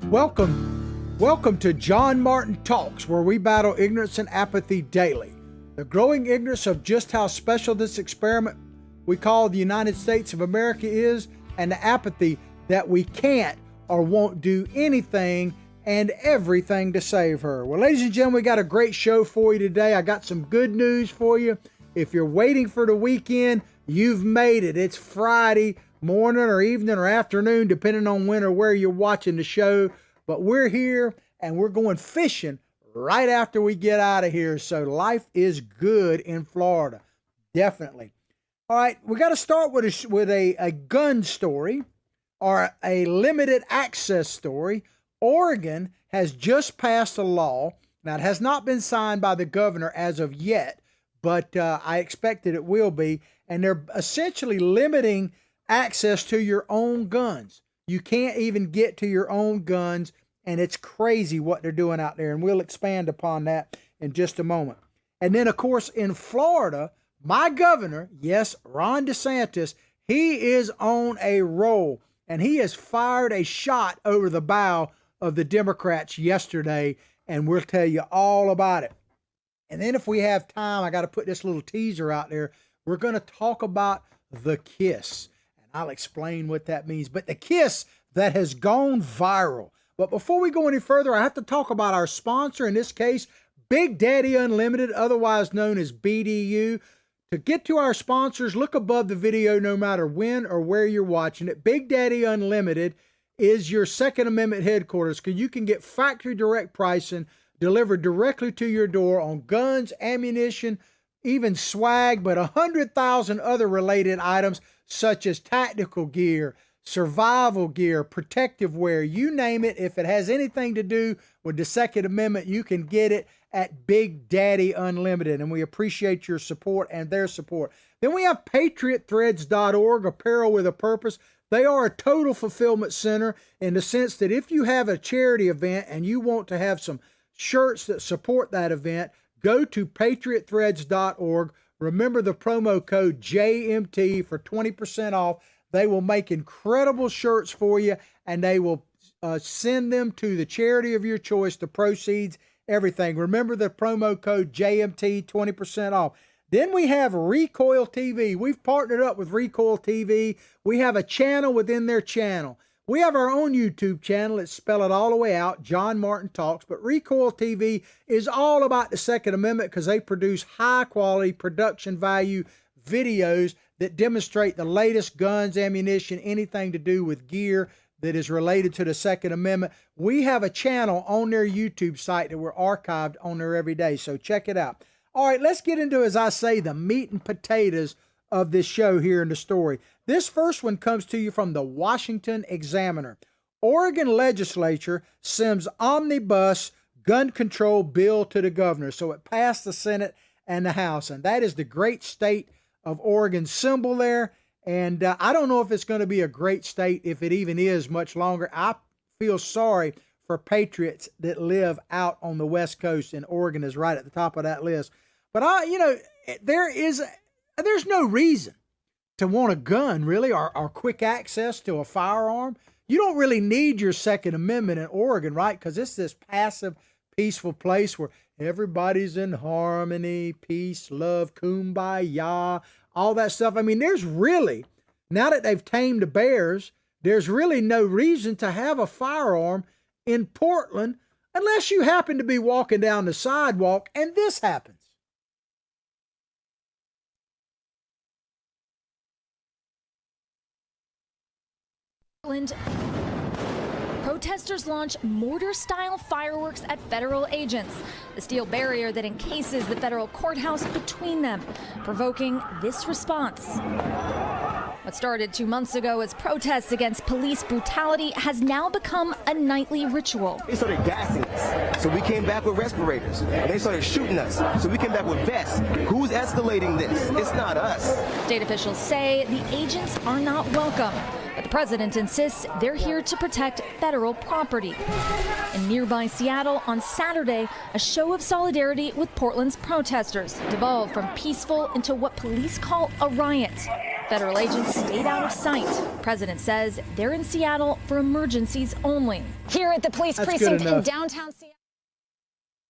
Welcome to John Martin Talks, where we battle ignorance and apathy daily. The growing ignorance of just how special this experiment we call the United States of America is, and the apathy that we can't or won't do anything and everything to save her. Well, ladies and gentlemen, we got a great show for you today. I got some good news for you. If you're waiting for the weekend, you've made it. It's Friday morning or evening or afternoon, depending on when or where you're watching the show. But we're here and we're going fishing right after we get out of here. So life is good in Florida. Definitely. All right, we got to start with a gun story or a limited access story. Oregon has just passed a law. Now, it has not been signed by the governor as of yet, but I expect that it will be. And they're essentially limiting access to your own guns. You can't even get to your own guns, and it's crazy what they're doing out there, and we'll expand upon that in just a moment. And then, of course, in Florida, my governor, yes, Ron DeSantis, he is on a roll, and he has fired a shot over the bow of the Democrats yesterday, and we'll tell you all about it. And then if we have time, I got to put this little teaser out there. We're going to talk about the kiss. I'll explain what that means, but the kiss that has gone viral. But before we go any further, I have to talk about our sponsor, in this case, Big Daddy Unlimited, otherwise known as BDU. To get to our sponsors, look above the video no matter when or where you're watching it. Big Daddy Unlimited is your Second Amendment headquarters, because you can get factory direct pricing delivered directly to your door on guns, ammunition, even swag, but 100,000 other related items such as tactical gear, survival gear, protective wear, you name it. If it has anything to do with the Second Amendment, you can get it at Big Daddy Unlimited, and we appreciate your support and their support. Then we have PatriotThreads.org, apparel with a purpose. They are a total fulfillment center in the sense that if you have a charity event and you want to have some shirts that support that event, go to PatriotThreads.org. Remember the promo code JMT for 20% off. They will make incredible shirts for you, and they will send them to the charity of your choice, the proceeds, everything. Remember the promo code JMT, 20% off. Then we have Recoil TV. We've partnered up with Recoil TV. We have a channel within their channel. We have our own YouTube channel. Let's spell it all the way out, John Martin Talks. But Recoil TV is all about the Second Amendment, because they produce high-quality production value videos that demonstrate the latest guns, ammunition, anything to do with gear that is related to the Second Amendment. We have a channel on their YouTube site that we're archived on there every day, so check it out. All right, let's get into, as I say, the meat and potatoes of this show here in the story. This first one comes to you from the Washington Examiner. Oregon legislature sends omnibus gun control bill to the governor. So it passed the Senate and the House, and that is the great state of Oregon symbol there. And I don't know if it's going to be a great state, if it even is much longer. I feel sorry for patriots that live out on the West Coast, and Oregon is right at the top of that list. But there's no reason to want a gun, really, or quick access to a firearm. You don't really need your Second Amendment in Oregon, right? Because it's this passive, peaceful place where everybody's in harmony, peace, love, kumbaya, all that stuff. I mean, there's really, now that they've tamed the bears, there's really no reason to have a firearm in Portland unless you happen to be walking down the sidewalk and this happens. Protesters launch mortar-style fireworks at federal agents, the steel barrier that encases the federal courthouse between them, provoking this response. What started 2 months ago as protests against police brutality has now become a nightly ritual. They started gassing us, so we came back with respirators. And they started shooting us, so we came back with vests. Who's escalating this? It's not us. State officials say the agents are not welcome. But the president insists they're here to protect federal property. In nearby Seattle on Saturday, a show of solidarity with Portland's protesters devolved from peaceful into what police call a riot. Federal agents stayed out of sight. The president says they're in Seattle for emergencies only. Here at the police precinct in downtown Seattle.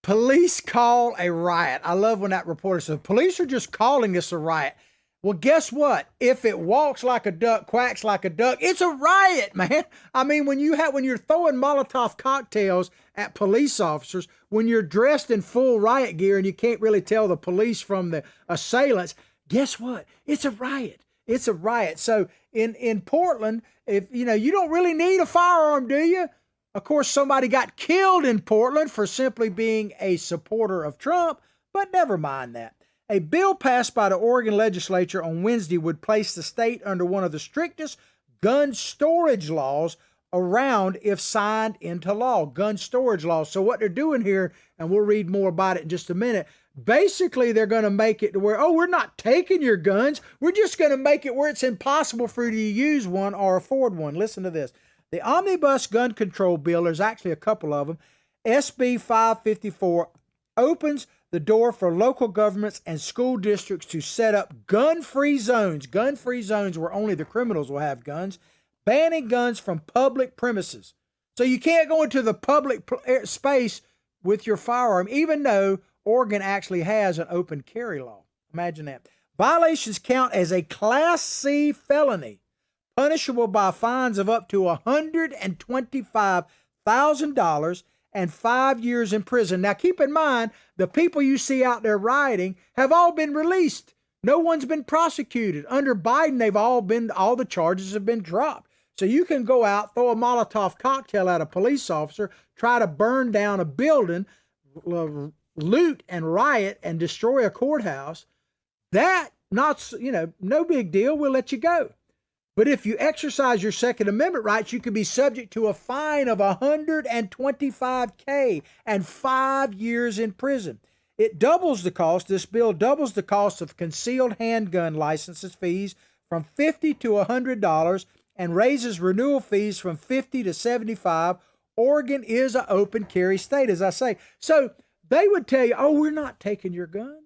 Police call a riot. I love when that reporter says, police are just calling this a riot. Well, guess what? If it walks like a duck, quacks like a duck, it's a riot, man. I mean, when you're throwing Molotov cocktails at police officers, when you're dressed in full riot gear and you can't really tell the police from the assailants, guess what? It's a riot. It's a riot. So in Portland, if you don't really need a firearm, do you? Of course, somebody got killed in Portland for simply being a supporter of Trump, but never mind that. A bill passed by the Oregon legislature on Wednesday would place the state under one of the strictest gun storage laws around if signed into law. Gun storage laws. So what they're doing here, and we'll read more about it in just a minute, basically they're going to make it to where, we're not taking your guns. We're just going to make it where it's impossible for you to use one or afford one. Listen to this. The omnibus gun control bill, there's actually a couple of them, SB 554, opens the door for local governments and school districts to set up gun-free zones where only the criminals will have guns, banning guns from public premises. So you can't go into the public space with your firearm, even though Oregon actually has an open carry law. Imagine that. Violations count as a Class C felony, punishable by fines of up to $125,000 and 5 years in prison. Now, keep in mind, the people you see out there rioting have all been released. No one's been prosecuted. Under Biden, all the charges have been dropped. So you can go out, throw a Molotov cocktail at a police officer, try to burn down a building, loot and riot and destroy a courthouse. That, no big deal. We'll let you go. But if you exercise your Second Amendment rights, you could be subject to a fine of $125K and 5 years in prison. It doubles the cost. This bill doubles the cost of concealed handgun licenses fees from $50 to $100 and raises renewal fees from $50 to $75. Oregon is an open carry state, as I say. So they would tell you, we're not taking your guns.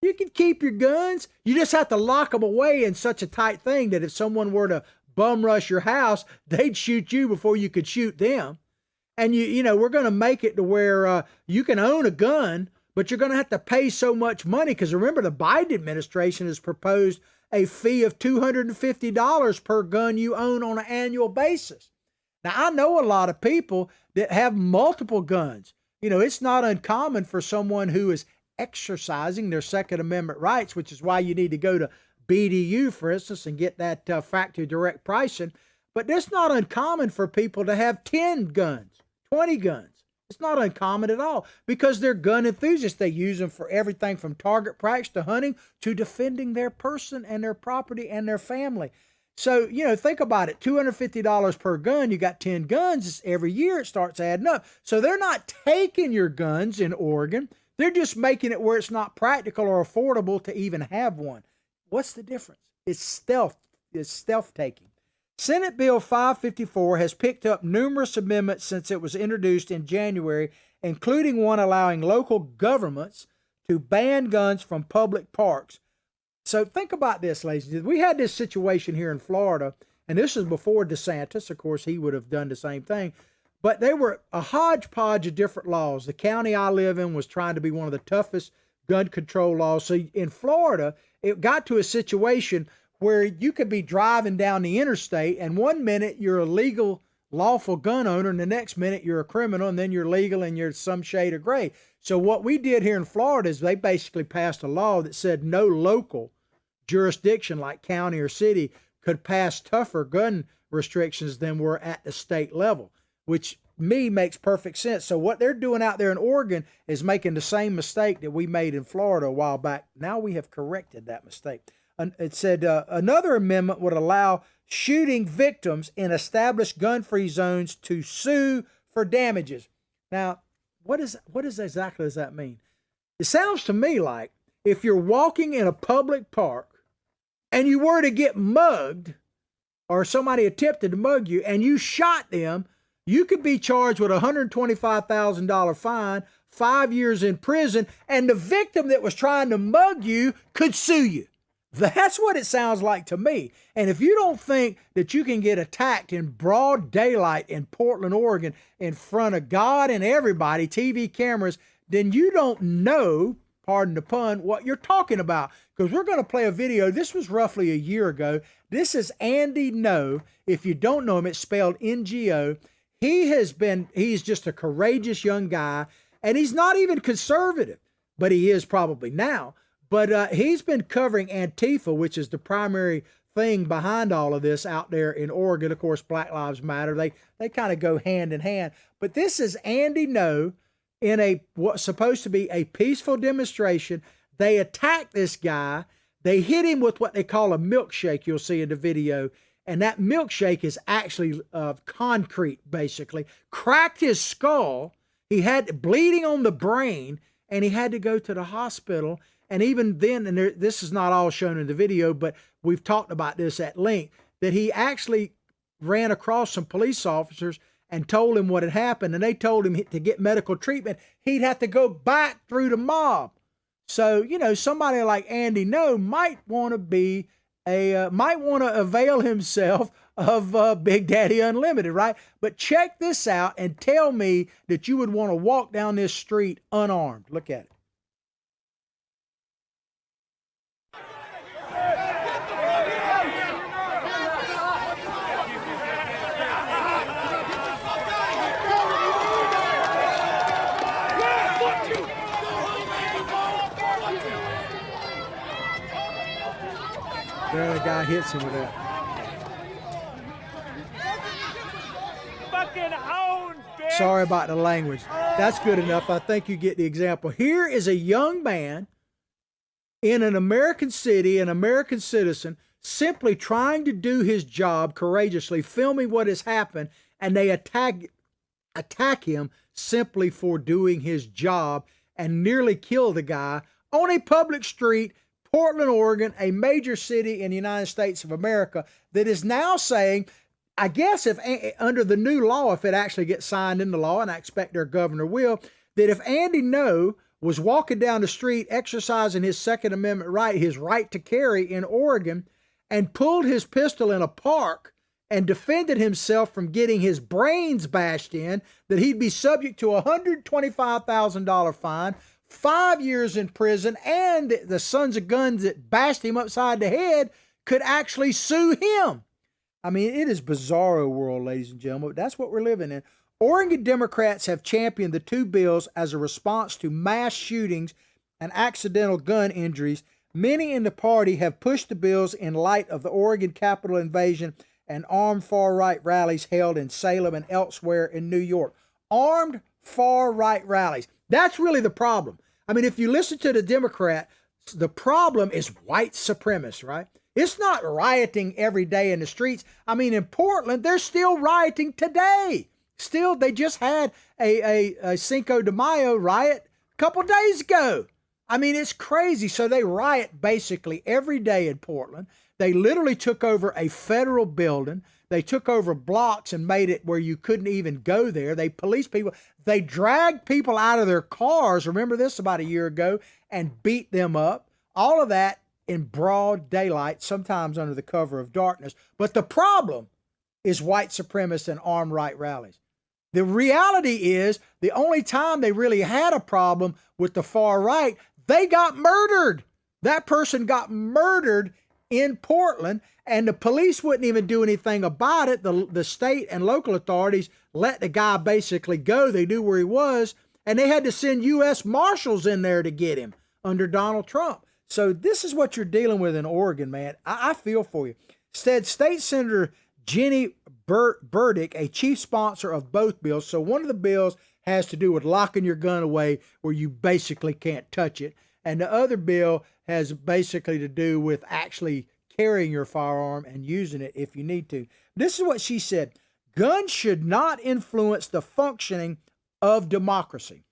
You can keep your guns. You just have to lock them away in such a tight thing that if someone were to bum rush your house, they'd shoot you before you could shoot them. And we're going to make it to where you can own a gun, but you're going to have to pay so much money. Because remember, the Biden administration has proposed a fee of $250 per gun you own on an annual basis. Now, I know a lot of people that have multiple guns. It's not uncommon for someone who is exercising their Second Amendment rights, which is why you need to go to BDU, for instance, and get that factory direct pricing. But it's not uncommon for people to have 10 guns, 20 guns. It's not uncommon at all because they're gun enthusiasts. They use them for everything from target practice to hunting to defending their person and their property and their family. So, think about it. $250 per gun. You got 10 guns. Every year it starts adding up. So they're not taking your guns in Oregon. They're just making it where it's not practical or affordable to even have one. What's the difference? It's stealth. It's stealth taking. Senate Bill 554 has picked up numerous amendments since it was introduced in January, including one allowing local governments to ban guns from public parks. So think about this, ladies. We had this situation here in Florida, and this is before DeSantis. Of course, he would have done the same thing. But they were a hodgepodge of different laws. The county I live in was trying to be one of the toughest gun control laws. So in Florida, it got to a situation where you could be driving down the interstate and 1 minute you're a legal, lawful gun owner and the next minute you're a criminal and then you're legal and you're some shade of gray. So what we did here in Florida is they basically passed a law that said no local jurisdiction like county or city could pass tougher gun restrictions than were at the state level, which makes perfect sense. So what they're doing out there in Oregon is making the same mistake that we made in Florida a while back. Now we have corrected that mistake. It said another amendment would allow shooting victims in established gun-free zones to sue for damages. Now, what exactly does that mean? It sounds to me like if you're walking in a public park and you were to get mugged, or somebody attempted to mug you and you shot them, you could be charged with a $125,000 fine, 5 years in prison, and the victim that was trying to mug you could sue you. That's what it sounds like to me. And if you don't think that you can get attacked in broad daylight in Portland, Oregon, in front of God and everybody, TV cameras, then you don't know, pardon the pun, what you're talking about. Because we're going to play a video. This was roughly a year ago. This is Andy Ngo. If you don't know him, it's spelled Ngo. He's just a courageous young guy, and he's not even conservative, but he is probably now. But he's been covering Antifa, which is the primary thing behind all of this out there in Oregon. Of course, Black Lives Matter. They kind of go hand in hand. But this is Andy Ngo in what's supposed to be a peaceful demonstration. They attacked this guy. They hit him with what they call a milkshake, you'll see in the video. And that milkshake is actually concrete, basically. Cracked his skull. He had bleeding on the brain, and he had to go to the hospital. And even then, and this is not all shown in the video, but we've talked about this at length, that he actually ran across some police officers and told him what had happened. And they told him to get medical treatment, he'd have to go back through the mob. So, somebody like Andy Ngo might want to avail himself of Big Daddy Unlimited, right? But check this out and tell me that you would want to walk down this street unarmed. Look at it. There, the guy hits him with that. Fucking own, bitch. Sorry about the language. That's good enough. I think you get the example. Here is a young man in an American city, an American citizen, simply trying to do his job courageously, filming what has happened, and they attack him simply for doing his job and nearly kill the guy on a public street, Portland, Oregon, a major city in the United States of America, that is now saying, I guess if under the new law, if it actually gets signed into law, and I expect their governor will, that if Andy Ngo was walking down the street exercising his Second Amendment right, his right to carry in Oregon, and pulled his pistol in a park and defended himself from getting his brains bashed in, that he'd be subject to a $125,000 fine, 5 years in prison, and the sons of guns that bashed him upside the head could actually sue him. I mean, it is bizarro world, ladies and gentlemen. That's what we're living in. Oregon Democrats have championed the two bills as a response to mass shootings and accidental gun injuries. Many in the party have pushed the bills in light of the Oregon Capitol invasion and armed far-right rallies held in Salem and elsewhere in New York. Armed far-right rallies. That's really the problem. I mean, if you listen to the Democrat, the problem is white supremacists, right? It's not rioting every day in the streets. I mean, in Portland, they're still rioting today. Still, they just had a Cinco de Mayo riot a couple days ago. I mean, it's crazy. So they riot basically every day in Portland. They literally took over a federal building. They took over blocks and made it where you couldn't even go there. They policed people. They dragged people out of their cars. Remember this about a year ago, and beat them up. All of that in broad daylight, sometimes under the cover of darkness. But the problem is white supremacists and armed right rallies. The reality is the only time they really had a problem with the far right, they got murdered. That person got murdered in Portland, and the police wouldn't even do anything about it. The state and local authorities let the guy basically go. They knew where he was, and they had to send U.S. Marshals in there to get him under Donald Trump. So this is what you're dealing with in Oregon, man. I feel for you. Said State Senator Jenny Burdick, a chief sponsor of both bills. So one of the bills has to do with locking your gun away where you basically can't touch it. And the other bill has basically to do with actually carrying your firearm and using it if you need to. This is what she said. Guns should not influence the functioning of democracy.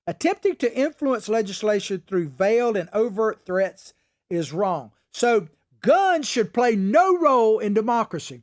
Attempting to influence legislation through veiled and overt threats is wrong. So guns should play no role in democracy.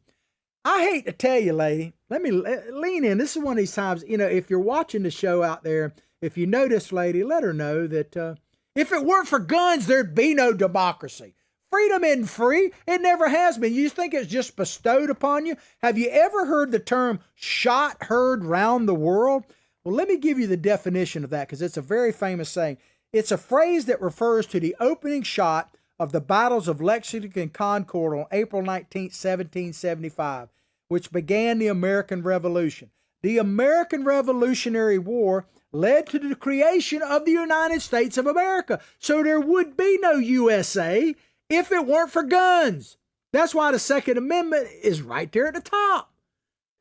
I hate to tell you, lady, let me lean in. This is one of these times, if you're watching the show out there, if you know this lady, let her know that if it weren't for guns, there'd be no democracy. Freedom isn't free. It never has been. You think it's just bestowed upon you? Have you ever heard the term shot heard round the world? Well, let me give you the definition of that because it's a very famous saying. It's a phrase that refers to the opening shot of the battles of Lexington and Concord on April 19, 1775, which began the American Revolution. The American Revolutionary War led to the creation of the United States of America. So there would be no USA if it weren't for guns. That's why the Second Amendment is right there at the top.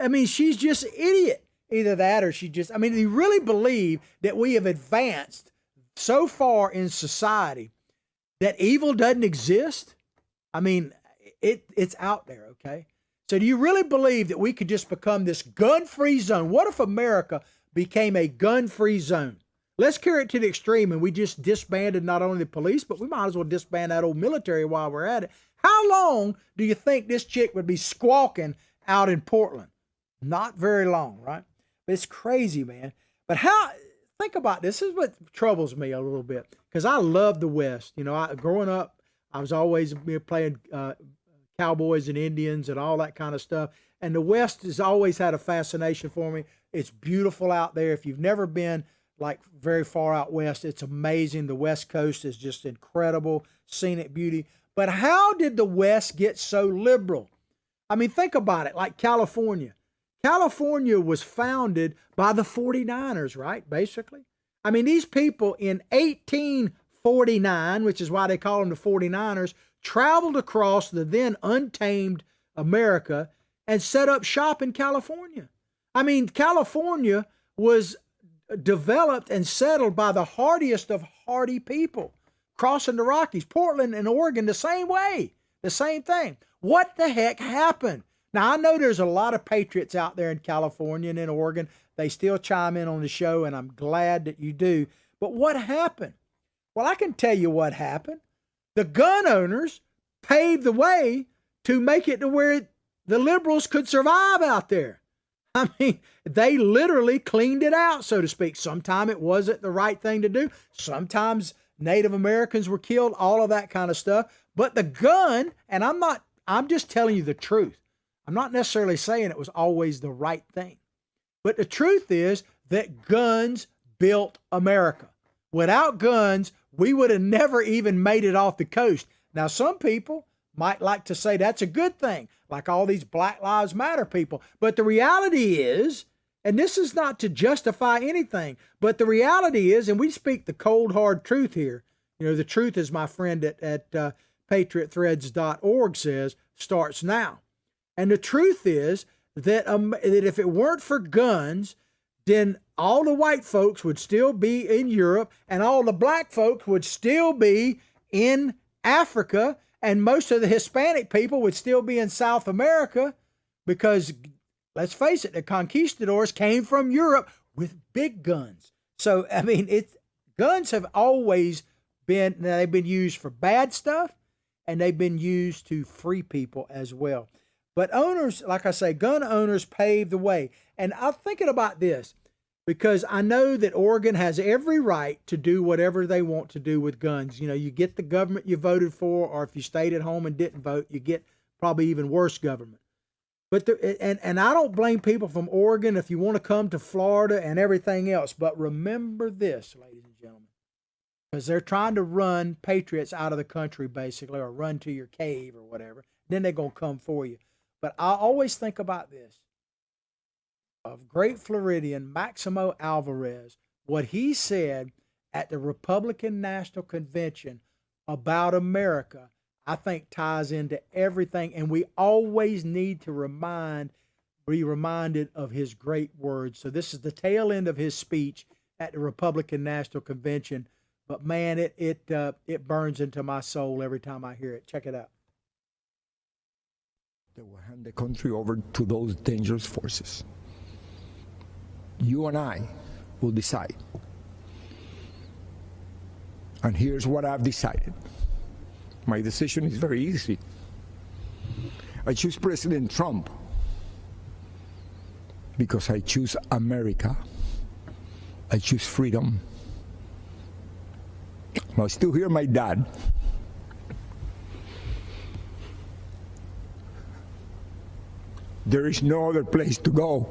I mean, she's just an idiot. Either that or she just, do you really believe that we have advanced so far in society that evil doesn't exist? It's out there, okay? So do you really believe that we could just become this gun-free zone? What if America became a gun-free zone? Let's carry it to the extreme and we just disbanded not only the police, but we might as well disband that old military while we're at it. How long do you think this chick would be squawking out in Portland? Not very long, right? But it's crazy, man. But think about this. This is what troubles me a little bit because I love the West. Growing up, I was always playing cowboys and Indians and all that kind of stuff. And the West has always had a fascination for me. It's beautiful out there. If you've never been like very far out west, it's amazing. The West Coast is just incredible, scenic beauty. But how did the West get so liberal? Think about it, like California. California was founded by the 49ers, right, basically? These people in 1849, which is why they call them the 49ers, traveled across the then untamed America and set up shop in California. California was developed and settled by the hardiest of hardy people, crossing the Rockies. Portland and Oregon the same way, the same thing. What the heck happened? Now, I know there's a lot of patriots out there in California and in Oregon. They still chime in on the show, and I'm glad that you do. But what happened? Well, I can tell you what happened. The gun owners paved the way to make it to where the liberals could survive out there. They literally cleaned it out, so to speak. Sometimes it wasn't the right thing to do. Sometimes Native Americans were killed, all of that kind of stuff. But the gun, and I'm just telling you the truth. I'm not necessarily saying it was always the right thing. But the truth is that guns built America. Without guns, we would have never even made it off the coast. Now, some people might like to say that's a good thing, like all these Black Lives Matter people. But the reality is, and this is not to justify anything, but the reality is, and we speak the cold, hard truth here. The truth, as my friend at patriotthreads.org says, starts now. And the truth is that if it weren't for guns, then all the white folks would still be in Europe and all the black folks would still be in Africa and most of the Hispanic people would still be in South America because, let's face it, the conquistadors came from Europe with big guns. So, guns have always they've been used for bad stuff and they've been used to free people as well. But owners, like I say, gun owners paved the way. And I'm thinking about this because I know that Oregon has every right to do whatever they want to do with guns. You get the government you voted for, or if you stayed at home and didn't vote, you get probably even worse government. But and I don't blame people from Oregon if you want to come to Florida and everything else. But remember this, ladies and gentlemen, because they're trying to run patriots out of the country, basically, or run to your cave or whatever. Then they're going to come for you. But I always think about this, of great Floridian Maximo Alvarez, what he said at the Republican National Convention about America, I think ties into everything. And we always need to be reminded of his great words. So this is the tail end of his speech at the Republican National Convention. But man, it burns into my soul every time I hear it. Check it out. They will hand the country over to those dangerous forces. You and I will decide. And here's what I've decided. My decision is very easy. I choose President Trump because I choose America. I choose freedom. I still hear my dad. There is no other place to go.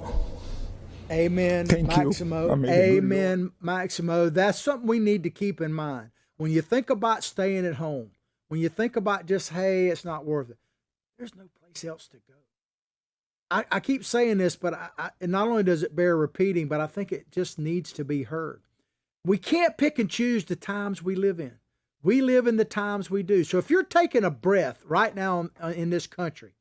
Amen, Thank Maximo. you. Amen, Maximo. That's something we need to keep in mind. When you think about staying at home, when you think about just, hey, it's not worth it, there's no place else to go. I keep saying this, but and not only does it bear repeating, but I think it just needs to be heard. We can't pick and choose the times we live in. We live in the times we do. So if you're taking a breath right now in this country,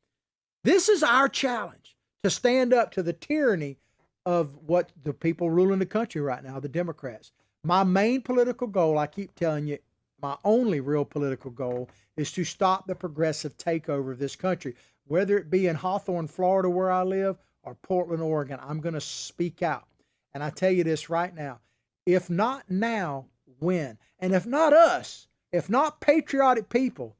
this is our challenge to stand up to the tyranny of what the people ruling the country right now, the Democrats. My main political goal, I keep telling you, my only real political goal is to stop the progressive takeover of this country. Whether it be in Hawthorne, Florida, where I live, or Portland, Oregon, I'm going to speak out. And I tell you this right now, if not now, when? And if not us, if not patriotic people,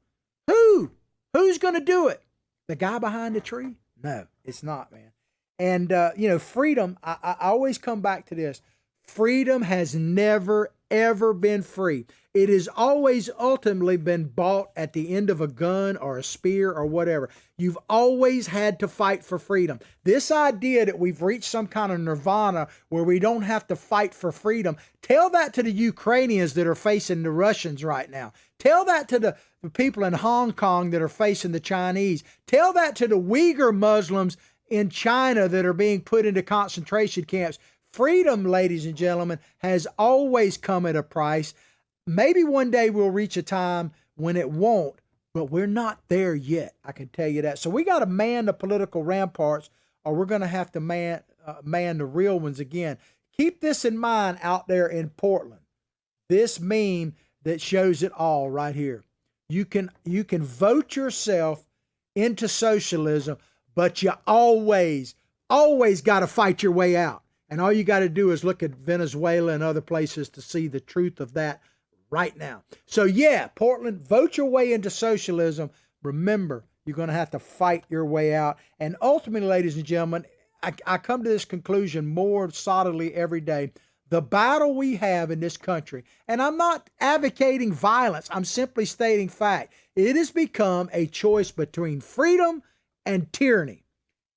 who? Who's going to do it? The guy behind the tree? No, it's not, man. And, freedom, I always come back to this. Freedom has never, ever been free. It has always ultimately been bought at the end of a gun or a spear or whatever. You've always had to fight for freedom. This idea that we've reached some kind of nirvana where we don't have to fight for freedom, tell that to the Ukrainians that are facing the Russians right now. Tell that to the people in Hong Kong that are facing the Chinese. Tell that to the Uyghur Muslims in China that are being put into concentration camps. Freedom, ladies and gentlemen, has always come at a price. Maybe one day we'll reach a time when it won't, but we're not there yet. I can tell you that. So we got to man the political ramparts, or we're going to have to man the real ones again. Keep this in mind out there in Portland. This meme that shows it all right here. You can vote yourself into socialism, but you always got to fight your way out. And all you got to do is look at Venezuela and other places to see the truth of that right now. So yeah, Portland, vote your way into socialism. Remember, you're going to have to fight your way out. And ultimately, ladies and gentlemen, I come to this conclusion more solidly every day. The battle we have in this country, and I'm not advocating violence, I'm simply stating fact. It has become a choice between freedom and tyranny.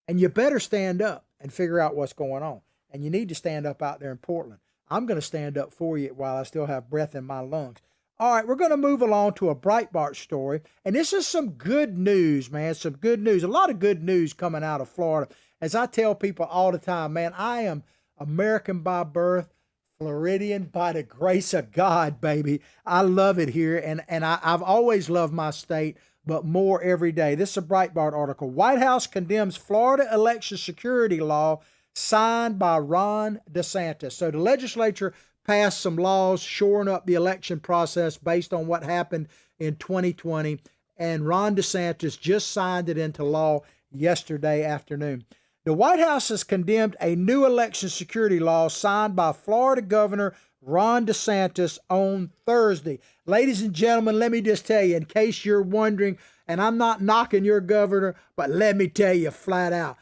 And you better stand up and figure out what's going on. And you need to stand up out there in Portland. I'm going to stand up for you while I still have breath in my lungs. All right, we're going to move along to a Breitbart story. And this is some good news, man, some good news. A lot of good news coming out of Florida. As I tell people all the time, man, I am American by birth, Floridian by the grace of God, baby. I love it here. And I've always loved my state, but more every day. This is a Breitbart article. White House condemns Florida election security law signed by Ron DeSantis. So the legislature passed some laws shoring up the election process based on what happened in 2020. And Ron DeSantis just signed it into law yesterday afternoon. The White House has condemned a new election security law signed by Florida Governor Ron DeSantis on Thursday. Ladies and gentlemen, let me just tell you, in case you're wondering, and I'm not knocking your governor, but let me tell you flat out,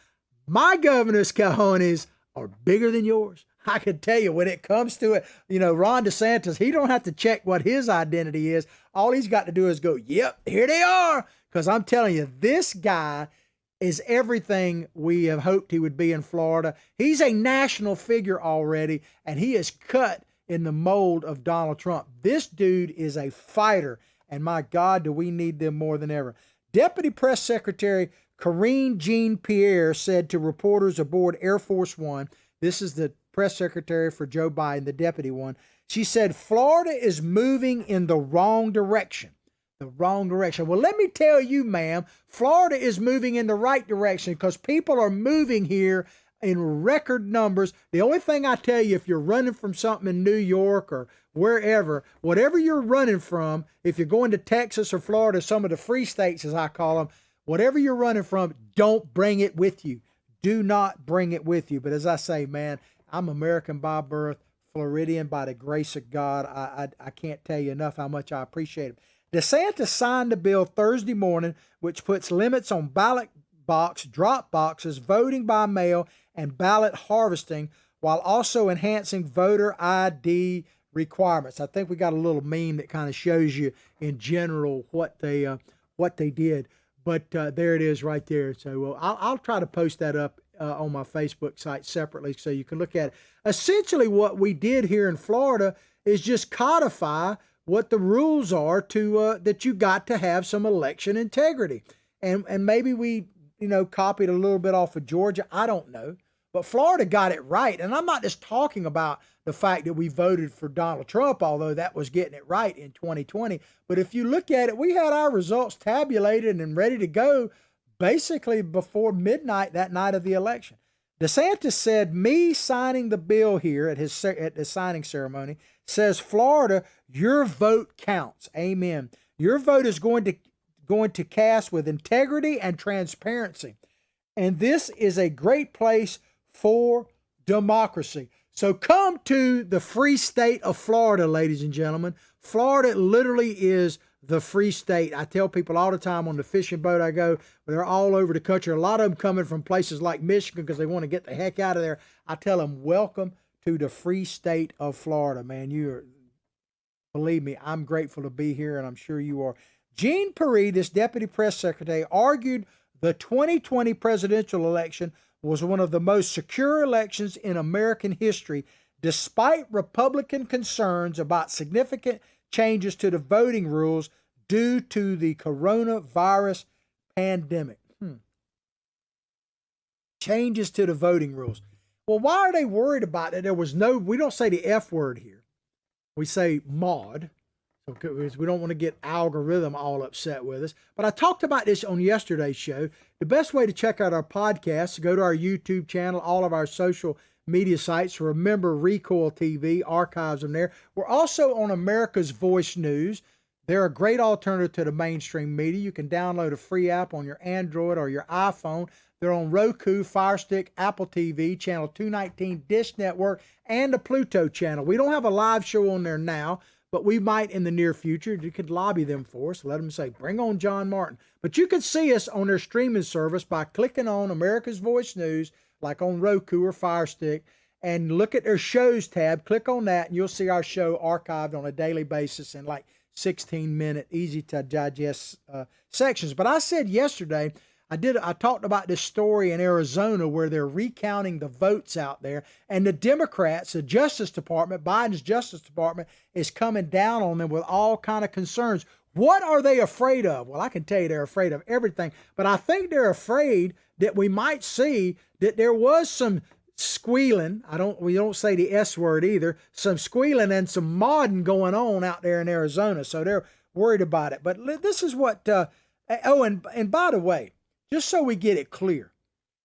my governor's cojones are bigger than yours. I can tell you when it comes to it, Ron DeSantis, he don't have to check what his identity is. All he's got to do is go, yep, here they are. Because I'm telling you, this guy is everything we have hoped he would be in Florida. He's a national figure already, and he is cut in the mold of Donald Trump. This dude is a fighter, and my God, do we need them more than ever. Deputy Press Secretary Karine Jean-Pierre said to reporters aboard Air Force One, this is the press secretary for Joe Biden, the deputy one, she said, Florida is moving in the wrong direction. The wrong direction. Well, let me tell you, ma'am, Florida is moving in the right direction because people are moving here in record numbers. The only thing I tell you, if you're running from something in New York or wherever, whatever you're running from, if you're going to Texas or Florida, some of the free states, as I call them, whatever you're running from, don't bring it with you. Do not bring it with you. But as I say, man, I'm American by birth, Floridian by the grace of God. I can't tell you enough how much I appreciate it. DeSantis signed the bill Thursday morning, which puts limits on ballot box, drop boxes, voting by mail, and ballot harvesting, while also enhancing voter ID requirements. I think we got a little meme that kind of shows you in general what they did. But there it is right there. So I'll try to post that up on my Facebook site separately so you can look at it. Essentially, what we did here in Florida is just codify what the rules are to that you got to have some election integrity. And maybe we, copied a little bit off of Georgia. I don't know. But Florida got it right. And I'm not just talking about the fact that we voted for Donald Trump, although that was getting it right in 2020. But if you look at it, we had our results tabulated and ready to go basically before midnight that night of the election. DeSantis said, me signing the bill here at the signing ceremony says, Florida, your vote counts. Amen. Your vote is going to cast with integrity and transparency. And this is a great place for democracy. So come to the free state of Florida, ladies and gentlemen. Florida literally is the free state. I tell people all the time on the fishing boat I go, they're all over the country. A lot of them coming from places like Michigan because they want to get the heck out of there. I tell them, welcome to the free state of Florida, man. Believe me, I'm grateful to be here, and I'm sure you are. Jean Pierre, this deputy press secretary, argued the 2020 presidential election was one of the most secure elections in American history, despite Republican concerns about significant changes to the voting rules due to the coronavirus pandemic. Changes to the voting rules. Well, why are they worried about it? We don't say the F word here. We say mod. Because we don't want to get algorithm all upset with us. But I talked about this on yesterday's show. The best way to check out our podcast, go to our YouTube channel, all of our social media sites. Remember Recoil TV, archives them there. We're also on America's Voice News. They're a great alternative to the mainstream media. You can download a free app on your Android or your iPhone. They're on Roku, Fire Stick, Apple TV, Channel 219, Dish Network, and the Pluto channel. We don't have a live show on there now, but we might in the near future. You could lobby them for us. Let them say, bring on John Martin. But you can see us on their streaming service by clicking on America's Voice News, like on Roku or Fire Stick, and look at their shows tab. Click on that, and you'll see our show archived on a daily basis in like 16-minute, easy to digest sections. But I said yesterday, I talked about this story in Arizona where they're recounting the votes out there, and the Democrats, the Justice Department, Biden's Justice Department, is coming down on them with all kind of concerns. What are they afraid of? Well, I can tell you they're afraid of everything, but I think they're afraid that we might see that there was some squealing. We don't say the S word either. Some squealing and some modding going on out there in Arizona, so they're worried about it. But this is what. And by the way, just so we get it clear,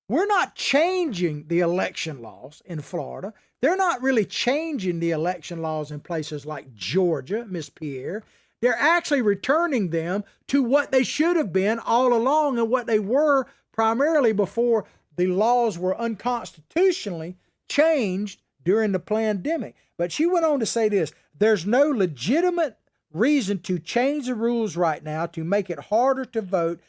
we're not changing the election laws in Florida. They're not really changing the election laws in places like Georgia, Miss Pierre. They're actually returning them to what they should have been all along and what they were primarily before the laws were unconstitutionally changed during the pandemic. But she went on to say this: there's no legitimate reason to change the rules right now to make it harder to vote.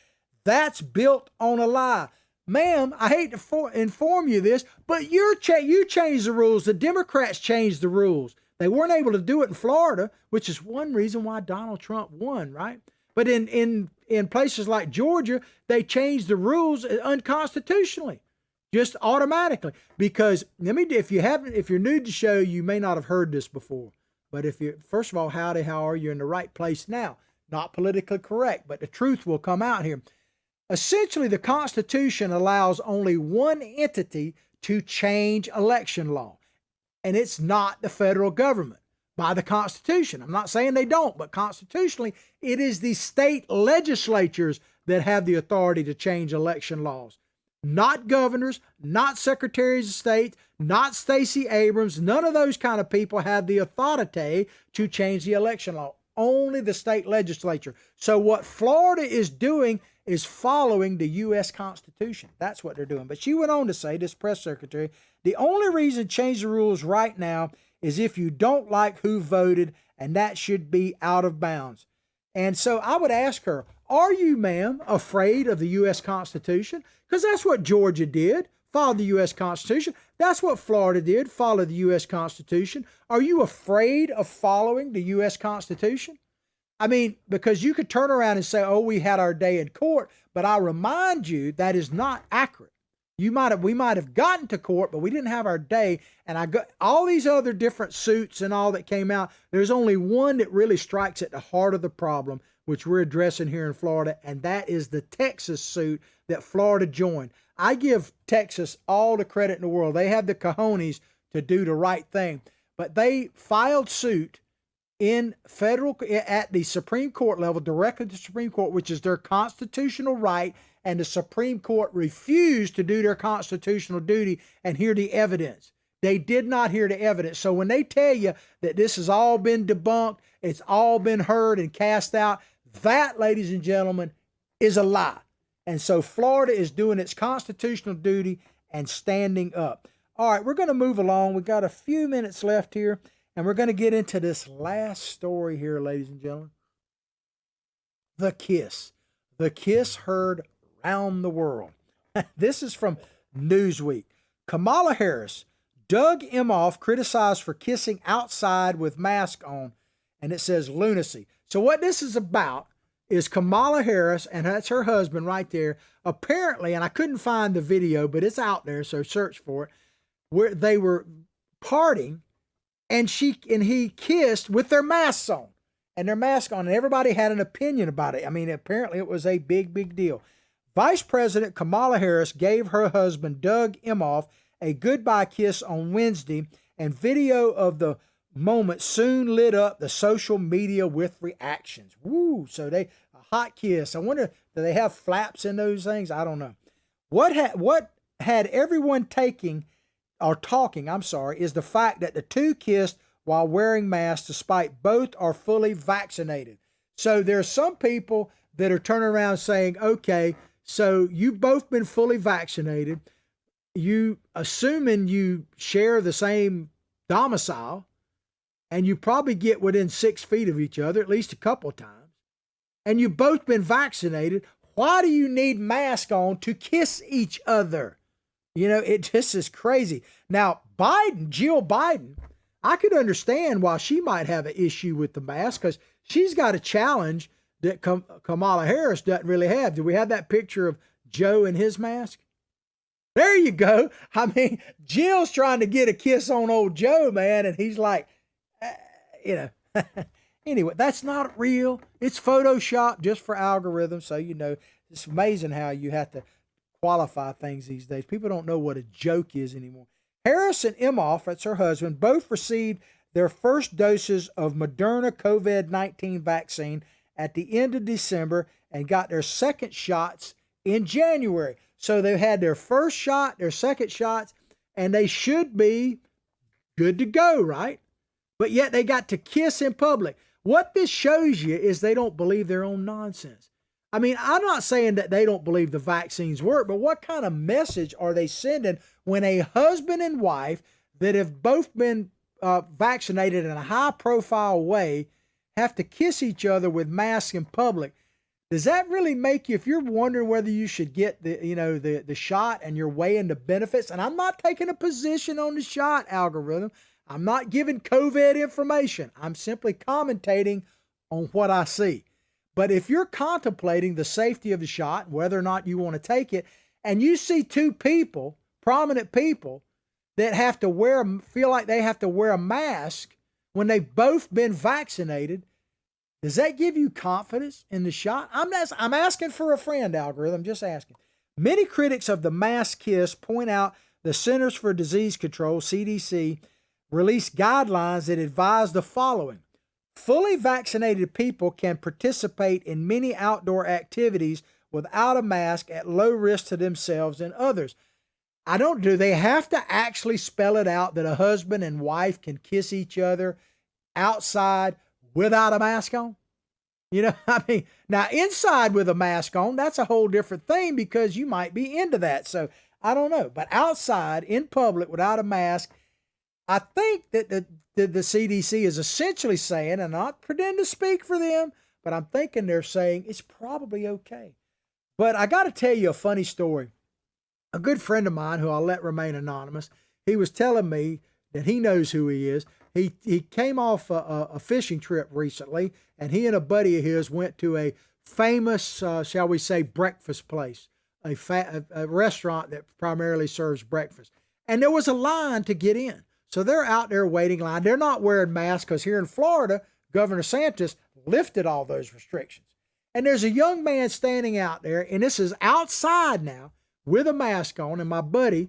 That's built on a lie. Ma'am, I hate to inform you this, but you changed the rules. The Democrats changed the rules. They weren't able to do it in Florida, which is one reason why Donald Trump won, right? But in places like Georgia, they changed the rules unconstitutionally, just automatically. Because if you're new to the show, you may not have heard this before. But first of all, howdy, how are you? In the right place now? Not politically correct, but the truth will come out here. Essentially, the Constitution allows only one entity to change election law, and it's not the federal government by the Constitution. I'm not saying they don't, but constitutionally, it is the state legislatures that have the authority to change election laws. Not governors, not secretaries of state, not Stacey Abrams. None of those kind of people have the authority to change the election law. Only the state legislature. So what Florida is doing is following the U.S. Constitution. That's what they're doing. But she went on to say, this press secretary, the only reason to change the rules right now is if you don't like who voted, and that should be out of bounds. And so I would ask her, are you, ma'am, afraid of the U.S. Constitution? Because that's what Georgia did, follow the U.S. Constitution. That's what Florida did, follow the U.S. Constitution. Are you afraid of following the U.S. Constitution? I mean, because you could turn around and say, oh, we had our day in court, but I remind you that is not accurate. We might have gotten to court, but we didn't have our day. And I got all these other different suits and all that came out. There's only one that really strikes at the heart of the problem, which we're addressing here in Florida, and that is the Texas suit that Florida joined. I give Texas all the credit in the world. They have the cojones to do the right thing, but they filed suit at the Supreme Court level, directly to the Supreme Court, which is their constitutional right, and the Supreme Court refused to do their constitutional duty and hear the evidence. They did not hear the evidence. So when they tell you that this has all been debunked, it's all been heard and cast out, that, ladies and gentlemen, is a lie. And so Florida is doing its constitutional duty and standing up. All right, we're going to move along. We've got a few minutes left here, and we're going to get into this last story here, ladies and gentlemen. The kiss. The kiss heard around the world. This is from Newsweek. Kamala Harris, Doug Emhoff criticized for kissing outside with mask on, and it says lunacy. So what this is about is Kamala Harris, and that's her husband right there, apparently, and I couldn't find the video, but it's out there, so search for it, where they were partying, and he kissed with their masks on. And everybody had an opinion about it. I mean, apparently it was a big, big deal. Vice President Kamala Harris gave her husband, Doug Emhoff, a goodbye kiss on Wednesday, and video of the moment soon lit up the social media with reactions. Woo! So a hot kiss. I wonder, do they have flaps in those things? I don't know. What had everyone talking, is the fact that the two kissed while wearing masks, despite both are fully vaccinated. So there's some people that are turning around saying, okay, so you've both been fully vaccinated. You, assuming you share the same domicile, and you probably get within 6 feet of each other at least a couple of times, and you've both been vaccinated, why do you need masks on to kiss each other? You know, it just is crazy. Now, Jill Biden, I could understand why she might have an issue with the mask, because she's got a challenge that Kamala Harris doesn't really have. Do we have that picture of Joe in his mask? There you go. I mean, Jill's trying to get a kiss on old Joe, man, and he's like, Anyway, that's not real. It's Photoshop just for algorithms. So, it's amazing how you have to qualify things these days. People don't know what a joke is anymore. Harris and Emhoff, that's her husband, both received their first doses of Moderna COVID-19 vaccine at the end of December and got their second shots in January. So they've had their first shot, their second shots, and they should be good to go, right? But yet they got to kiss in public. What this shows you is they don't believe their own nonsense. I mean, I'm not saying that they don't believe the vaccines work, but what kind of message are they sending when a husband and wife that have both been vaccinated in a high-profile way have to kiss each other with masks in public? Does that really make you, if you're wondering whether you should get the shot and you're weighing the benefits, and I'm not taking a position on the shot algorithm, I'm not giving COVID information, I'm simply commentating on what I see. But if you're contemplating the safety of the shot, whether or not you want to take it, and you see two people, prominent people, that feel like they have to wear a mask when they've both been vaccinated, does that give you confidence in the shot? I'm asking for a friend, algorithm, just asking. Many critics of the mask kiss point out the Centers for Disease Control, CDC, released guidelines that advise the following. Fully vaccinated people can participate in many outdoor activities without a mask at low risk to themselves and others. Do they have to actually spell it out that a husband and wife can kiss each other outside without a mask on? Now inside with a mask on, that's a whole different thing because you might be into that. So I don't know. But outside in public without a mask, I think that the CDC is essentially saying, and not pretend to speak for them, but I'm thinking they're saying it's probably okay. But I got to tell you a funny story. A good friend of mine, who I'll let remain anonymous, he was telling me that he knows who he is. He came off a fishing trip recently, and he and a buddy of his went to a famous, shall we say, breakfast place, a restaurant that primarily serves breakfast. And there was a line to get in. So they're out there waiting line. They're not wearing masks because here in Florida, Governor DeSantis lifted all those restrictions. And there's a young man standing out there, and this is outside now with a mask on. And my buddy,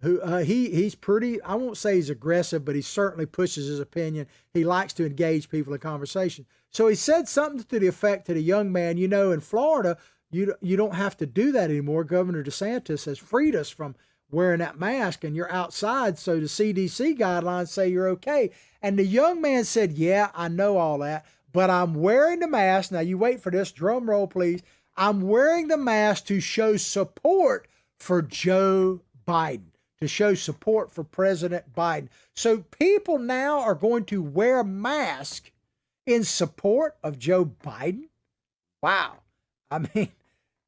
who he's pretty, I won't say he's aggressive, but he certainly pushes his opinion. He likes to engage people in conversation. So he said something to the effect to the young man, you know, in Florida, you don't have to do that anymore. Governor DeSantis has freed us from wearing that mask, and you're outside, so the CDC guidelines say you're okay. And the young man said, yeah, I know all that, but I'm wearing the mask. Now you wait for this, drum roll please. I'm wearing the mask to show support for Joe Biden, to show support for President Biden. So people now are going to wear a mask in support of Joe Biden? Wow. I mean,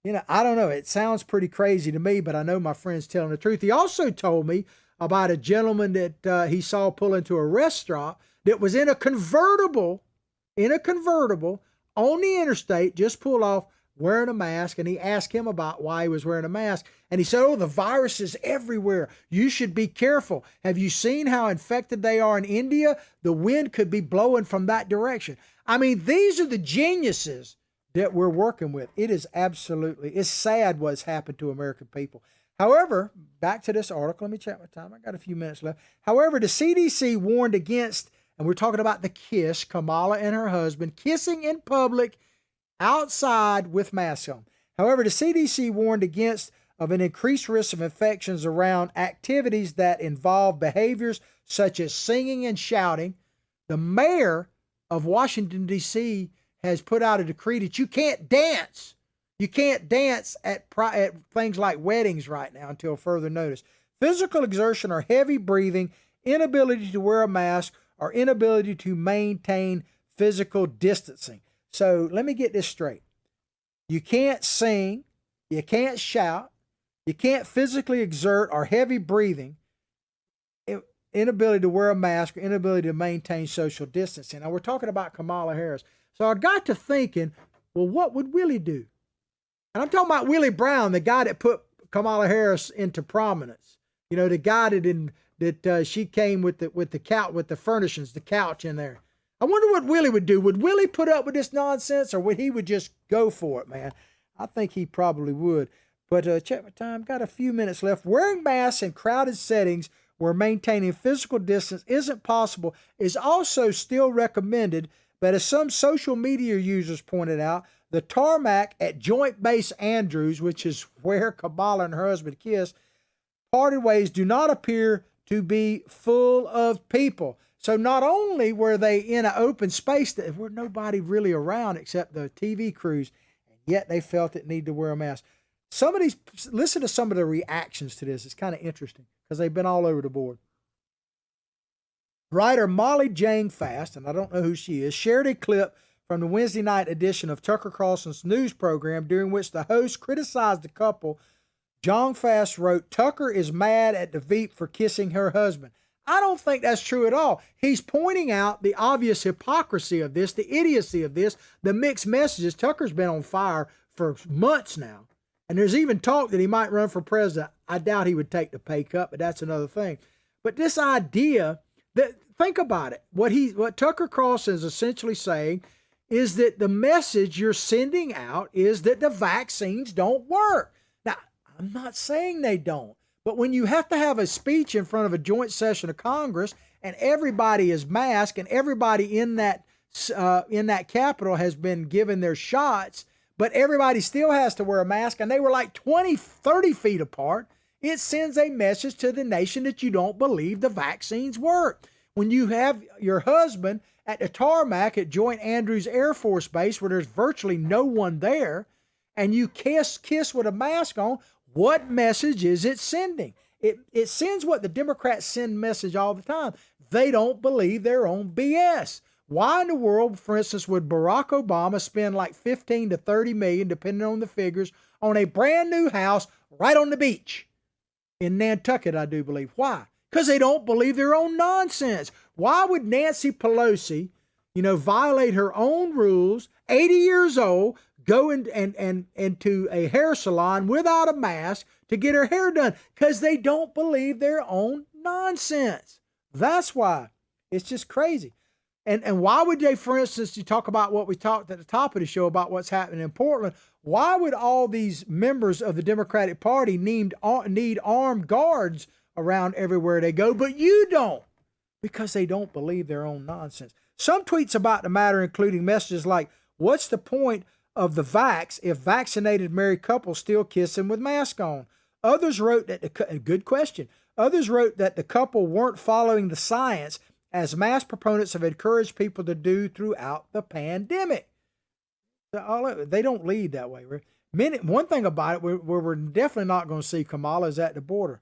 you know, I don't know. It sounds pretty crazy to me, but I know my friend's telling the truth. He also told me about a gentleman that he saw pull into a restaurant that was in a convertible on the interstate, just pulled off wearing a mask. And he asked him about why he was wearing a mask. And he said, oh, the virus is everywhere. You should be careful. Have you seen how infected they are in India? The wind could be blowing from that direction. I mean, these are the geniuses that we're working with. It is absolutely, it's sad what's happened to American people. However, back to this article. Let me check my time. I got a few minutes left. However, the CDC warned against, and we're talking about the kiss, Kamala and her husband, kissing in public outside with masks on. However, the CDC warned against of an increased risk of infections around activities that involve behaviors such as singing and shouting. The mayor of Washington, D.C. has put out a decree that you can't dance. You can't dance at things like weddings right now until further notice. Physical exertion or heavy breathing, inability to wear a mask, or inability to maintain physical distancing. So let me get this straight. You can't sing, you can't shout, you can't physically exert or heavy breathing, inability to wear a mask, or inability to maintain social distancing. Now we're talking about Kamala Harris. So I got to thinking, well, what would Willie do? And I'm talking about Willie Brown, the guy that put Kamala Harris into prominence. You know, the guy that she came with the couch, with the furnishings, the couch in there. I wonder what Willie would do. Would Willie put up with this nonsense, or would he just go for it, man? I think he probably would. But check my time. Got a few minutes left. Wearing masks in crowded settings where maintaining physical distance isn't possible is also still recommended. But as some social media users pointed out, the tarmac at Joint Base Andrews, which is where Kamala and her husband kissed, parted ways, do not appear to be full of people. So not only were they in an open space that were nobody really around except the TV crews, and yet they felt it needed to wear a mask. Listen to some of the reactions to this. It's kind of interesting because they've been all over the board. Writer Molly Jane Fast, and I don't know who she is, shared a clip from the Wednesday night edition of Tucker Carlson's news program during which the host criticized the couple. John Fast wrote, Tucker is mad at the Veep for kissing her husband. I don't think that's true at all. He's pointing out the obvious hypocrisy of this, the idiocy of this, the mixed messages. Tucker's been on fire for months now. And there's even talk that he might run for president. I doubt he would take the pay cut, but that's another thing. But this idea that, think about it, what Tucker Carlson is essentially saying is that the message you're sending out is that the vaccines don't work. Now, I'm not saying they don't, but when you have to have a speech in front of a joint session of Congress and everybody is masked and everybody in that Capitol has been given their shots, but everybody still has to wear a mask, and they were like 20, 30 feet apart, it sends a message to the nation that you don't believe the vaccines work. When you have your husband at the tarmac at Joint Andrews Air Force Base where there's virtually no one there, and you kiss with a mask on, what message is it sending? It sends what the Democrats send message all the time. They don't believe their own BS. Why in the world, for instance, would Barack Obama spend like 15 to 30 million, depending on the figures, on a brand new house right on the beach in Nantucket, I do believe? Why? Because they don't believe their own nonsense. Why would Nancy Pelosi, violate her own rules, 80 years old, go into a hair salon without a mask to get her hair done? Because they don't believe their own nonsense. That's why. It's just crazy. And why would they, for instance, you talk about what we talked at the top of the show about what's happening in Portland, why would all these members of the Democratic Party need armed guards around everywhere they go, but you don't? Because they don't believe their own nonsense. Some tweets about the matter, including messages like, what's the point of the vax if vaccinated married couples still kissing with masks on? Others wrote that, good question, others wrote that the couple weren't following the science as mask proponents have encouraged people to do throughout the pandemic. They don't lead that way. One thing about it, where we're definitely not going to see Kamala is at the border.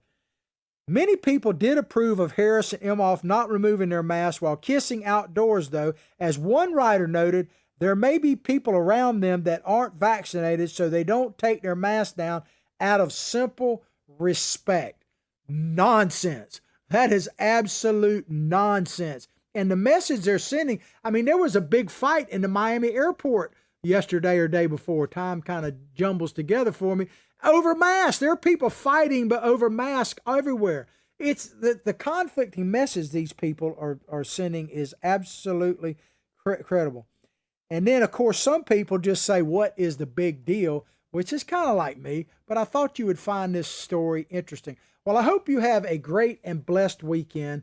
Many people did approve of Harris and Emhoff not removing their masks while kissing outdoors, though. As one writer noted, there may be people around them that aren't vaccinated, so they don't take their mask down out of simple respect. Nonsense. That is absolute nonsense. And the message they're sending, there was a big fight in the Miami airport yesterday or day before. Time kind of jumbles together for me. Over masks. There are people fighting but over masks everywhere. It's the conflicting message these people are sending is absolutely credible. And then, of course, some people just say, what is the big deal? Which is kind of like me, but I thought you would find this story interesting. Well, I hope you have a great and blessed weekend.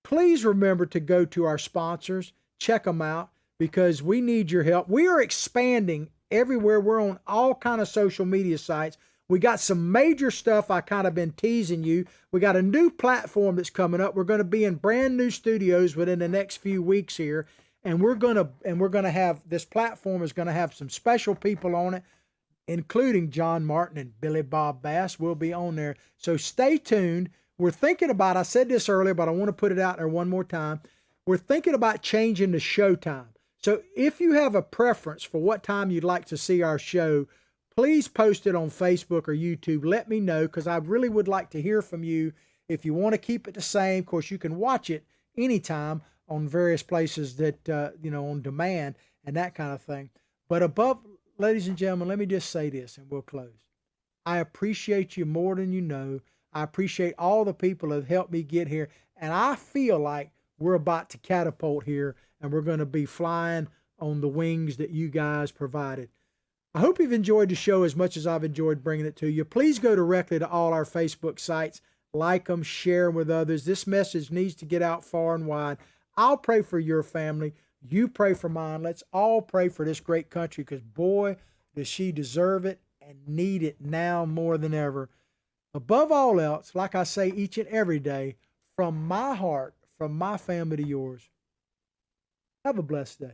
Please remember to go to our sponsors, check them out, because we need your help. We are expanding everywhere. We're on all kind of social media sites. We got some major stuff I kind of been teasing you. We got a new platform that's coming up. We're going to be in brand new studios within the next few weeks here. And we're going to have, this platform is going to have some special people on it, including John Martin and Billy Bob Bass will be on there. So stay tuned. We're thinking about, I said this earlier, but I want to put it out there one more time. We're thinking about changing the show time. So if you have a preference for what time you'd like to see our show, please post it on Facebook or YouTube. Let me know, because I really would like to hear from you. If you want to keep it the same, of course, you can watch it anytime on various places that, on demand and that kind of thing. But above, ladies and gentlemen, let me just say this and we'll close. I appreciate you more than you know. I appreciate all the people that have helped me get here. And I feel like we're about to catapult here and we're going to be flying on the wings that you guys provided. I hope you've enjoyed the show as much as I've enjoyed bringing it to you. Please go directly to all our Facebook sites, like them, share them with others. This message needs to get out far and wide. I'll pray for your family. You pray for mine. Let's all pray for this great country, because boy, does she deserve it and need it now more than ever. Above all else, like I say each and every day, from my heart, from my family to yours, have a blessed day.